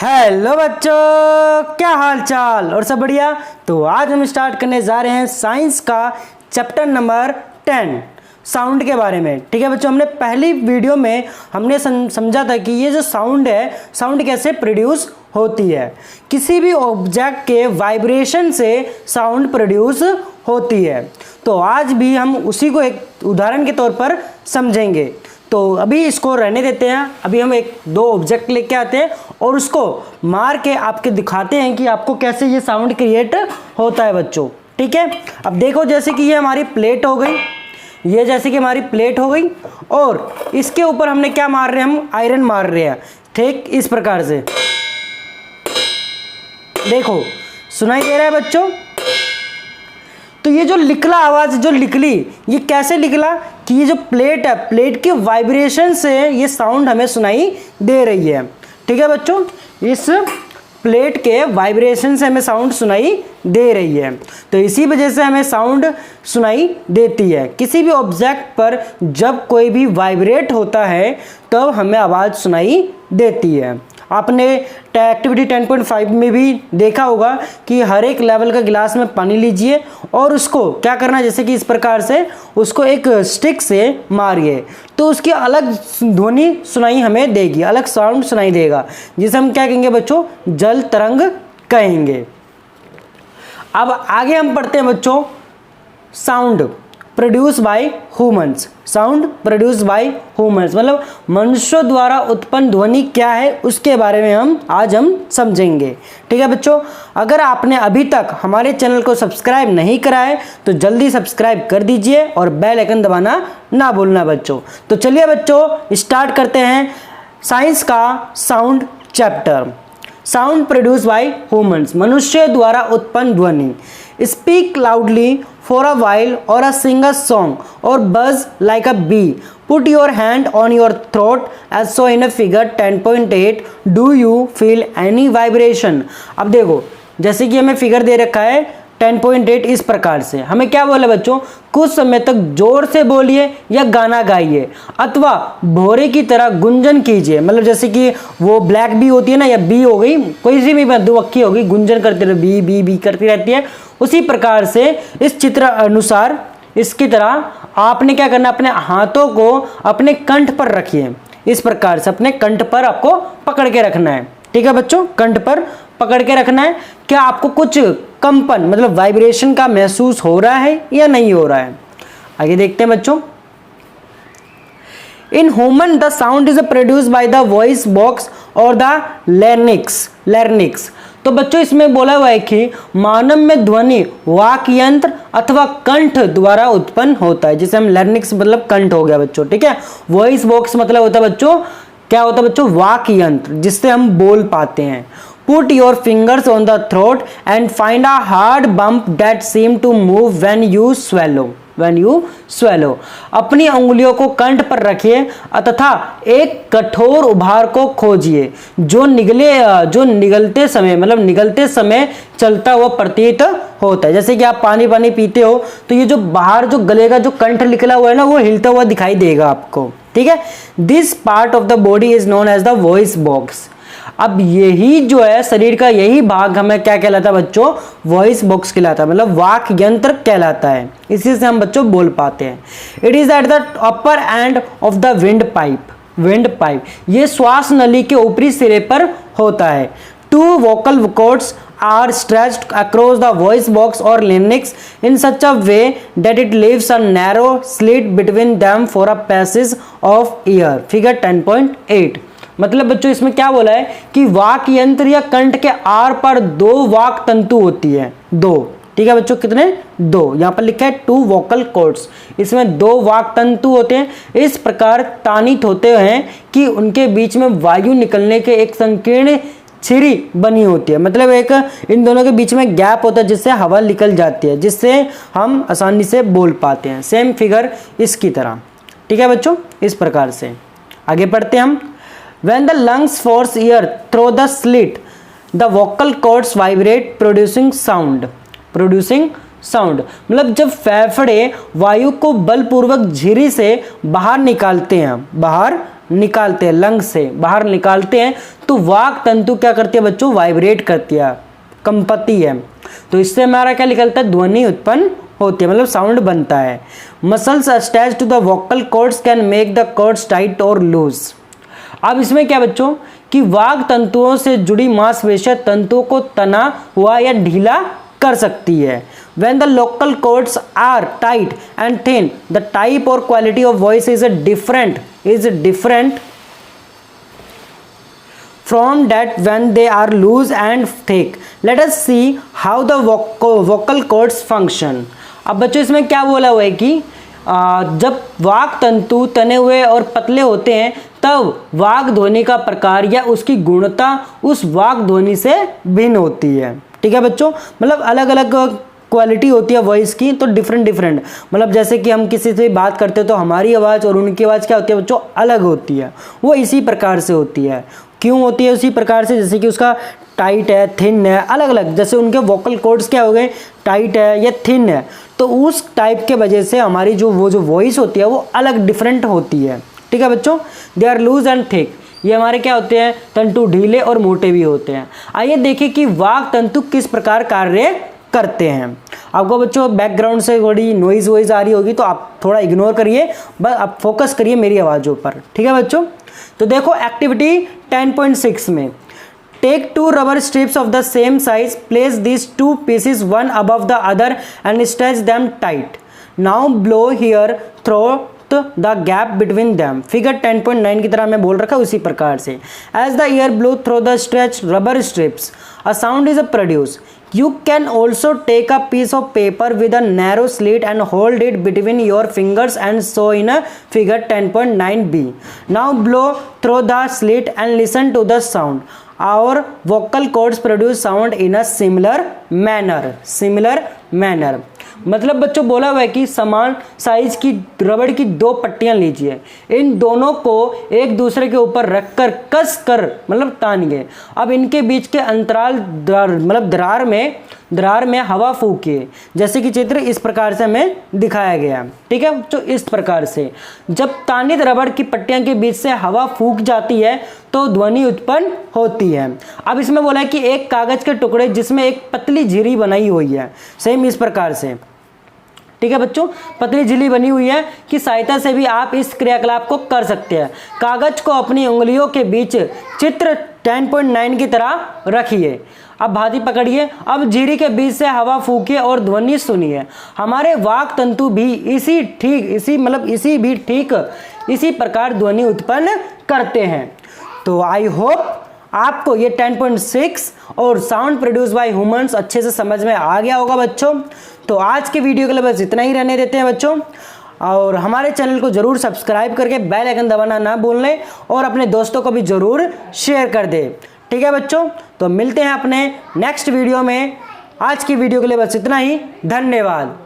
Hello बच्चों, क्या हाल चाल और सब बढ़िया। तो आज हम स्टार्ट करने जा रहे हैं साइंस का चैप्टर नंबर 10 साउंड के बारे में। ठीक है बच्चों, हमने पहली वीडियो में हमने समझा था कि ये जो साउंड है, साउंड कैसे प्रोड्यूस होती है। किसी भी ऑब्जेक्ट के वाइब्रेशन से साउंड प्रोड्यूस होती है। तो आज भी हम उसी को एक उदाहरण के तौर पर समझेंगे। तो अभी इसको रहने देते हैं। अभी हम एक दो ऑब्जेक्ट लेके आते हैं और उसको मार के आपके दिखाते हैं कि आपको कैसे ये साउंड क्रिएट होता है बच्चों। ठीक है, अब देखो जैसे कि ये हमारी प्लेट हो गई, ये जैसे कि हमारी प्लेट हो गई और इसके ऊपर हमने क्या मार रहे हैं, हम आयरन मार रहे हैं। ठीक इस प्रकार से देखो सुनाई दे रहा है बच्चों। तो ये जो निकला आवाज जो निकली, ये कैसे निकला कि ये जो प्लेट है, प्लेट के वाइब्रेशन से ये साउंड हमें सुनाई दे रही है। ठीक है बच्चों, इस प्लेट के वाइब्रेशन से हमें साउंड सुनाई दे रही है। तो इसी वजह से हमें साउंड सुनाई देती है। किसी भी ऑब्जेक्ट पर जब कोई भी वाइब्रेट होता है तब हमें आवाज़ सुनाई देती है। आपने एक्टिविटी 10.5 में भी देखा होगा कि हर एक लेवल का गिलास में पानी लीजिए और उसको क्या करना है, जैसे कि इस प्रकार से उसको एक स्टिक से मारिए तो उसकी अलग ध्वनि सुनाई हमें देगी, अलग साउंड सुनाई देगा, जिसे हम क्या कहेंगे बच्चों, जल तरंग कहेंगे। अब आगे हम पढ़ते हैं बच्चों sound produce by humans. Sound produce by humans मतलब मनुष्यों द्वारा उत्पन्न ध्वनि क्या है उसके बारे में आज हम समझेंगे। ठीक है बच्चों, अगर आपने अभी तक हमारे चैनल को सब्सक्राइब नहीं करा है तो जल्दी सब्सक्राइब कर दीजिए और बेल आइकन दबाना ना भूलना बच्चों। तो चलिए बच्चों स्टार्ट करते हैं साइंस का sound chapter. Sound produce by humans, मनुष्य द्वारा उत्पन्न ध्वनि। Speak loudly for a while or a sing a song or buzz like a bee. Put your hand on your throat as shown in a figure 10.8. Do you feel any vibration? अब देखो जैसे कि हमें figure दे रखा है 10.8, इस प्रकार से हमें क्या बोला बच्चों, कुछ समय तक जोर से बोलिए या गाना गाइए अथवा भोरे की तरह गुंजन कीजिए। मतलब जैसे कि वो ब्लैक बी होती है ना, या बी हो गई, कोई सी भी दुअक्की होगी, गुंजन करती रहे, बी बी बी करती रहती है। उसी प्रकार से इस चित्र अनुसार इसकी तरह आपने क्या करना, अपने हाथों को अपने कंठ पर रखिए। इस प्रकार से अपने कंठ पर आपको पकड़ के रखना है। ठीक है बच्चों, कंठ पर पकड़ के रखना है। क्या आपको कुछ कंपन मतलब वाइब्रेशन का महसूस हो रहा है या नहीं हो रहा है? आगे देखते हैं बच्चों। In human the sound is produce by the voice box और द लैरिंक्स। तो बच्चों इसमें बोला हुआ है कि मानव में ध्वनि वाक यंत्र अथवा कंठ द्वारा उत्पन्न होता है, जिसे हम लैरिंक्स मतलब कंठ हो गया बच्चों। ठीक है, वॉइस बॉक्स मतलब होता है बच्चों, क्या होता है बच्चों, वाक यंत्र जिससे हम बोल पाते हैं। Put your fingers on the throat and find a hard bump that seem to move when you swallow. अपनी उंगलियों को कंठ पर रखिए तथा एक कठोर उभार को खोजिए जो निगलते समय चलता हुआ प्रतीत होता है। जैसे कि आप पानी पीते हो तो ये जो बाहर जो गले का जो कंठ निकला हुआ है ना, वो हिलता हुआ दिखाई देगा आपको। ठीक है, this part of the body is known as the voice box. अब यही जो है शरीर का यही भाग हमें क्या कहलाता है बच्चों, वॉइस बॉक्स कहलाता है, मतलब वाक यंत्र कहलाता है। इसी से हम बच्चों बोल पाते हैं। It is at the upper end of the windpipe. ये श्वास नली के ऊपरी सिरे पर होता है। Two vocal cords are stretched across the voice box or larynx in such a way that it leaves a narrow slit between them for a passage of air. Figure 10.8। मतलब बच्चों इसमें क्या बोला है कि वाक यंत्र या कंठ के आर पर दो वाक तंतु होती है, दो। ठीक है बच्चों, कितने? दो। यहाँ पर लिखा है टू वोकल कॉर्ड्स, इसमें दो वाक तंतु होते हैं। इस प्रकार तानित होते हैं कि उनके बीच में वायु निकलने के एक संकीर्ण छिरी बनी होती है। मतलब एक इन दोनों के बीच में गैप होता है जिससे हवा निकल जाती है, जिससे हम आसानी से बोल पाते हैं। सेम फिगर इसकी तरह। ठीक है बच्चों, इस प्रकार से आगे पढ़ते हैं हम। When the lungs force air through the slit, the vocal cords vibrate, producing sound. मतलब जब फेफड़े वायु को बलपूर्वक झिरी से बाहर निकालते हैं, लंग से बाहर निकालते हैं, तो वाक तंतु क्या करती है बच्चों, वाइब्रेट करती है, कंपती है। तो इससे हमारा क्या निकलता है, ध्वनि उत्पन्न होती है, मतलब साउंड बनता है। Muscles attached to the vocal cords can make the cords tight और लूज। अब इसमें क्या बच्चों कि वाग तंतुओं से जुड़ी मांसपेशियां तंतुओं को तना हुआ या ढीला कर सकती है। When the local cords are tight and thin, the type or quality of voice is different from that when they are loose and thick. Let us see how the vocal cords function. अब बच्चों इसमें क्या बोला हुआ है कि जब वाग तंतु तने हुए और पतले होते हैं तब वाग ध्वनि का प्रकार या उसकी गुणता उस वाग ध्वनि से भिन्न होती है। ठीक है बच्चों, मतलब अलग अलग क्वालिटी होती है वॉइस की, तो डिफरेंट मतलब जैसे कि हम किसी से बात करते हैं तो हमारी आवाज़ और उनकी आवाज़ क्या होती है बच्चों, अलग होती है। वो इसी प्रकार से होती है। क्यों होती है उसी प्रकार से, जैसे कि उसका टाइट है, थिन है, अलग अलग, जैसे उनके वोकल कॉर्ड्स क्या हो गए, टाइट है या थिन है, तो उस टाइप के वजह से हमारी जो वॉइस होती है वो अलग डिफरेंट होती है। ठीक है बच्चों, they are loose and thick, ये हमारे क्या होते हैं, तंतु ढीले और मोटे भी होते हैं। आइए देखिए कि वाग तंतु किस प्रकार कार्य करते हैं। आपको बच्चों बैकग्राउंड से थोड़ी नॉइज वॉइज आ रही होगी तो आप थोड़ा इग्नोर करिए, बस आप फोकस करिए मेरी आवाज़ों पर। ठीक है बच्चों, तो देखो एक्टिविटी 10.6 में take 2 rubber strips of the same size, place these 2 pieces one above the other and stretch them tight. Now blow here through the gap between them. Figure 10.9 की तरह मैं बोल रखा उसी प्रकार से। As the air blow through the stretched rubber strips, a sound is produced. You can also take a piece of paper with a narrow slit and hold it between your fingers and so in a figure 10.9b. Now blow through the slit and listen to the sound. Our vocal cords produce sound in a similar manner. मतलब बच्चों बोला हुआ है कि समान size की रबड़ की 2 पट्टियां लीजिए, इन दोनों को एक दूसरे के ऊपर रखकर कस कर मतलब तानिए। अब इनके बीच के अंतराल मतलब दरार में हवा फूकिए, जैसे कि चित्र इस प्रकार से हमें दिखाया गया। ठीक है, तो इस प्रकार से जब तानित रबड़ की पट्टियां के बीच से हवा फूक जाती है तो ध्वनि उत्पन्न होती है। अब इसमें बोला है कि एक कागज के टुकड़े जिसमें एक पतली झिरी बनाई हुई है, सेम इस प्रकार से। ठीक है बच्चों, पतली झिल्ली बनी हुई है कि सहायता से भी आप इस क्रियाकलाप को कर सकते हैं। कागज को अपनी उंगलियों के बीच चित्र 10.9 की तरह रखिए। अब भाती पकड़िए, अब झिरी के बीच से हवा फूकिए और ध्वनि सुनिए। हमारे वाक तंतु भी इसी प्रकार ध्वनि उत्पन्न करते हैं। तो आई होप आपको ये 10.6 और साउंड प्रोड्यूस बाय ह्यूमंस अच्छे से समझ में आ गया होगा बच्चों। तो आज के वीडियो के लिए बस इतना ही रहने देते हैं बच्चों, और हमारे चैनल को जरूर सब्सक्राइब करके बेल आइकन दबाना ना भूलें और अपने दोस्तों को भी जरूर शेयर कर दें। ठीक है बच्चों, तो मिलते हैं अपने नेक्स्ट वीडियो में। आज की वीडियो के लिए बस इतना ही, धन्यवाद।